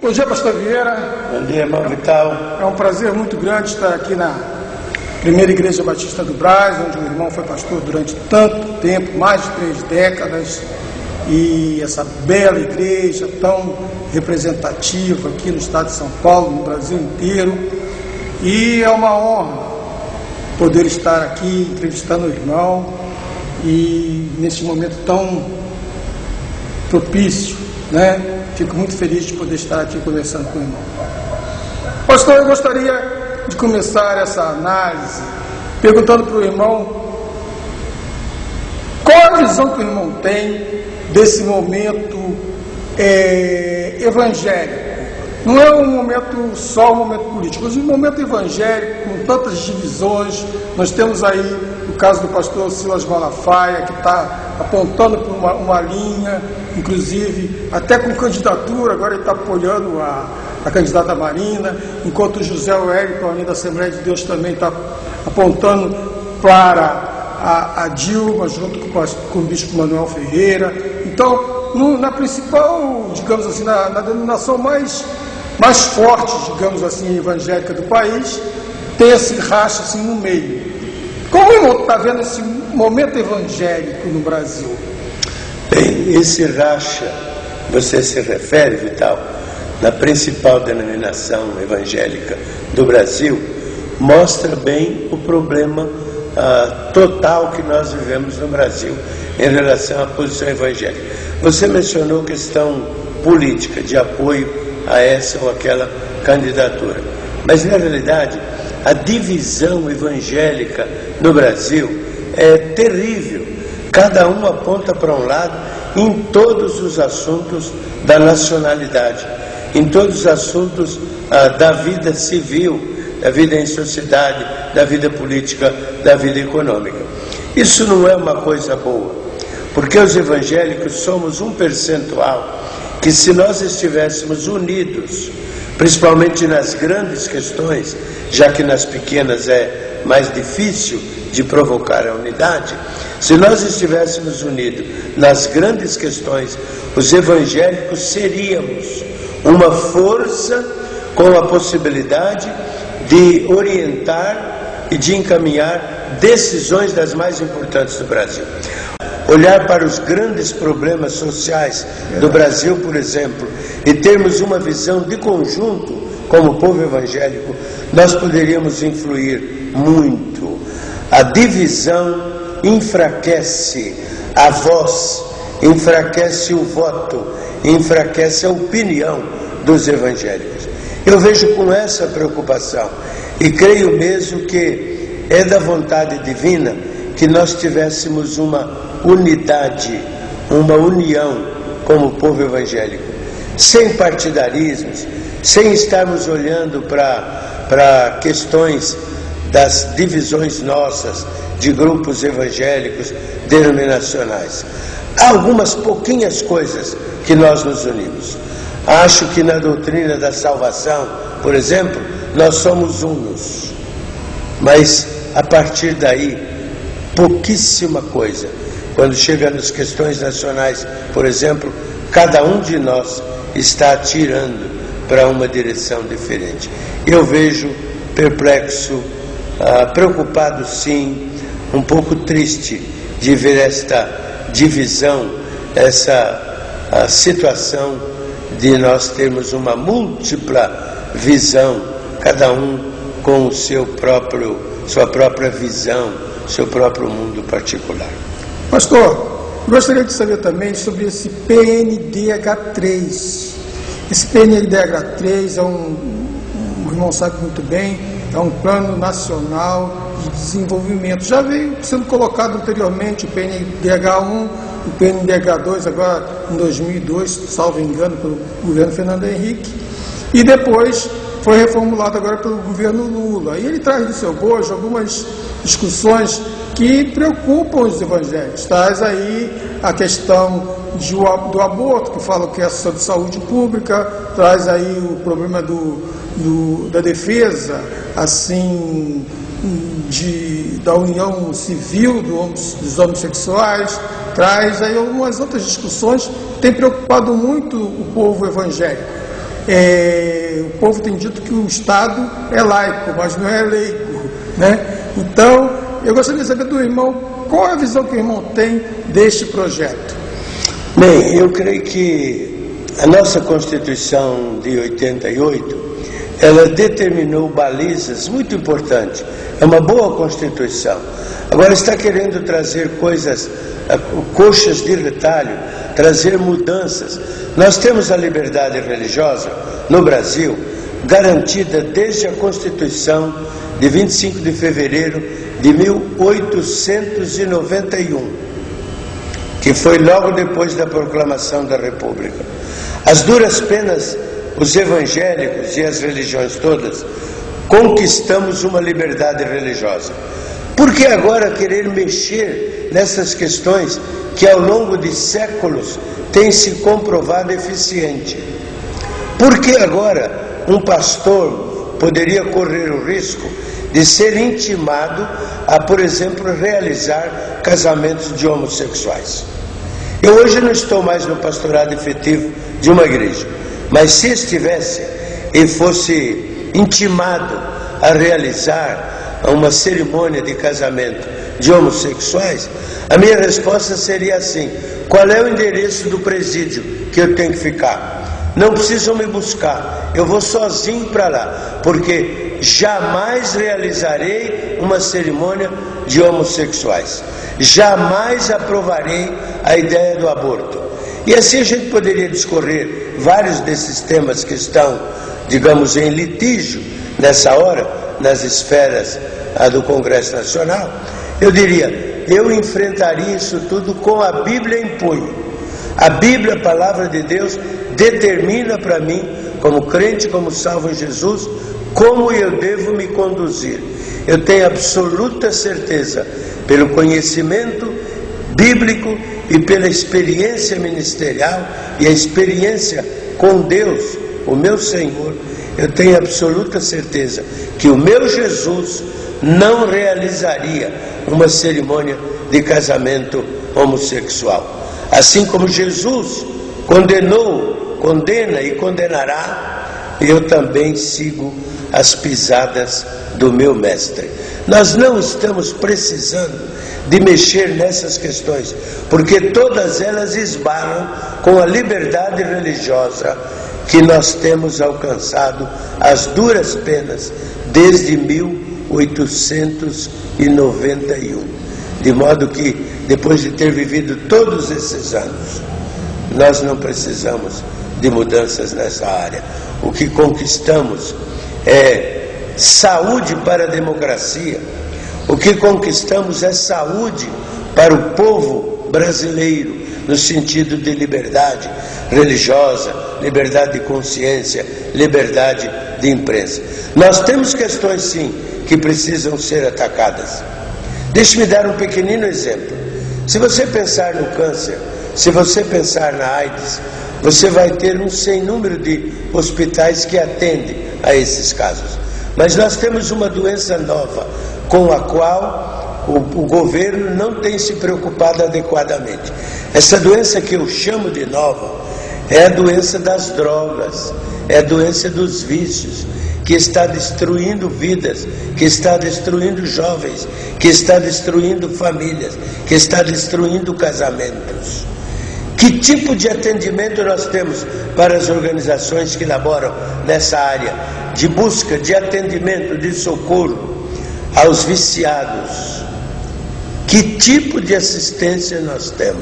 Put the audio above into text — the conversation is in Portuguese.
Bom dia, pastor Vieira. Bom dia, irmão Vital. É um prazer muito grande estar aqui na Primeira Igreja Batista do Brás, onde o irmão foi pastor durante tanto tempo, mais de 3 décadas, e essa bela igreja tão representativa aqui no estado de São Paulo, no Brasil inteiro. E é uma honra poder estar aqui entrevistando o irmão e nesse momento tão propício, né? Fico muito feliz de poder estar aqui conversando com o irmão. Pastor, eu gostaria de começar essa análise perguntando para o irmão qual a visão que o irmão tem desse momento evangélico. Não é um momento só um momento político, mas um momento evangélico com tantas divisões. Nós temos aí o caso do pastor Silas Malafaia, que está apontando por uma linha, inclusive até com candidatura, agora ele está apoiando a candidata Marina, enquanto o José Wellington, ali da Assembleia de Deus, também está apontando para a Dilma, junto com o bispo Manuel Ferreira. Então, na principal, digamos assim, na denominação mais forte, digamos assim, evangélica do país, tem esse racha assim no meio. Como o irmão está vendo esse momento evangélico no Brasil? Bem, esse racha, você se refere, Vital, na principal denominação evangélica do Brasil, mostra bem o problema total que nós vivemos no Brasil em relação à posição evangélica. Você mencionou questão política, de apoio a essa ou aquela candidatura, mas na realidade a divisão evangélica no Brasil é terrível. Cada um aponta para um lado em todos os assuntos da nacionalidade, em todos os assuntos da vida civil, da vida em sociedade, da vida política, da vida econômica. Isso não é uma coisa boa, porque os evangélicos somos um percentual que, se nós estivéssemos unidos, principalmente nas grandes questões, já que nas pequenas é mais difícil de provocar a unidade, se nós estivéssemos unidos nas grandes questões, os evangélicos seríamos uma força com a possibilidade de orientar e de encaminhar decisões das mais importantes do Brasil. Olhar para os grandes problemas sociais do Brasil, por exemplo, e termos uma visão de conjunto como povo evangélico, nós poderíamos influir muito. A divisão enfraquece a voz, enfraquece o voto, enfraquece a opinião dos evangélicos. Eu vejo com essa preocupação e creio mesmo que é da vontade divina que nós tivéssemos uma unidade, uma união como povo evangélico, sem partidarismos, sem estarmos olhando para questões das divisões nossas de grupos evangélicos denominacionais. Há algumas pouquinhas coisas que nós nos unimos. Acho que na doutrina da salvação, por exemplo, nós somos unos, mas a partir daí pouquíssima coisa. Quando chega nas questões nacionais, por exemplo, cada um de nós está atirando para uma direção diferente. Eu vejo perplexo, preocupado sim, um pouco triste de ver esta divisão, essa situação de nós termos uma múltipla visão, cada um com sua própria visão, seu próprio mundo particular. Pastor, gostaria de saber também sobre esse PNDH3. Esse PNDH3 o irmão sabe muito bem, é um plano nacional de desenvolvimento. Já veio sendo colocado anteriormente o PNDH1, o PNDH2, agora em 2002, salvo engano, pelo governo Fernando Henrique, e depois foi reformulado agora pelo governo Lula. E ele traz do seu bojo algumas discussões que preocupam os evangélicos. Traz aí a questão do aborto, que fala que é sobre saúde pública, traz aí o problema da defesa, assim, da união civil dos homossexuais, traz aí algumas outras discussões que têm preocupado muito o povo evangélico. O povo tem dito que o Estado é laico, mas não é leigo, né? Então, eu gostaria de saber do irmão, qual é a visão que o irmão tem deste projeto? Bem, eu creio que a nossa Constituição de 88, ela determinou balizas muito importantes. É uma boa Constituição. Agora está querendo trazer coisas, coxas de retalho, trazer mudanças. Nós temos a liberdade religiosa no Brasil garantida desde a Constituição de 25 de fevereiro de 1891, que foi logo depois da proclamação da República. As duras penas, os evangélicos e as religiões todas, conquistamos uma liberdade religiosa. Por que agora querer mexer nessas questões que ao longo de séculos têm se comprovado eficiente? Por que agora um pastor poderia correr o risco de ser intimado a, por exemplo, realizar casamentos de homossexuais? Eu hoje não estou mais no pastorado efetivo de uma igreja, mas se estivesse e fosse intimado a realizar uma cerimônia de casamento de homossexuais, a minha resposta seria assim: qual é o endereço do presídio que eu tenho que ficar? Não precisam me buscar, eu vou sozinho para lá, porque jamais realizarei uma cerimônia de homossexuais, jamais aprovarei a ideia do aborto. E assim a gente poderia discorrer vários desses temas que estão, digamos, em litígio nessa hora, nas esferas do Congresso Nacional. Eu diria, eu enfrentaria isso tudo com a Bíblia em punho. A Bíblia, a palavra de Deus, determina para mim, como crente, como salvo em Jesus, como eu devo me conduzir. Eu tenho absoluta certeza, pelo conhecimento bíblico e pela experiência ministerial e a experiência com Deus, o meu Senhor, eu tenho absoluta certeza que o meu Jesus não realizaria uma cerimônia de casamento homossexual. Assim como Jesus condenou, condena e condenará, eu também sigo as pisadas do meu mestre. Nós não estamos precisando de mexer nessas questões, porque todas elas esbarram com a liberdade religiosa que nós temos alcançado às duras penas desde 1891. De modo que, depois de ter vivido todos esses anos, nós não precisamos de mudanças nessa área. O que conquistamos é saúde para a democracia. O que conquistamos é saúde para o povo brasileiro, no sentido de liberdade religiosa, liberdade de consciência, liberdade de imprensa. Nós temos questões, sim, que precisam ser atacadas. Deixe-me dar um pequenino exemplo. Se você pensar no câncer, se você pensar na AIDS, você vai ter um sem número de hospitais que atendem a esses casos. Mas nós temos uma doença nova, com a qual o governo não tem se preocupado adequadamente. Essa doença que eu chamo de nova é a doença das drogas, é a doença dos vícios, que está destruindo vidas, que está destruindo jovens, que está destruindo famílias, que está destruindo casamentos. Que tipo de atendimento nós temos para as organizações que laboram nessa área de busca, de atendimento, de socorro aos viciados? Que tipo de assistência nós temos?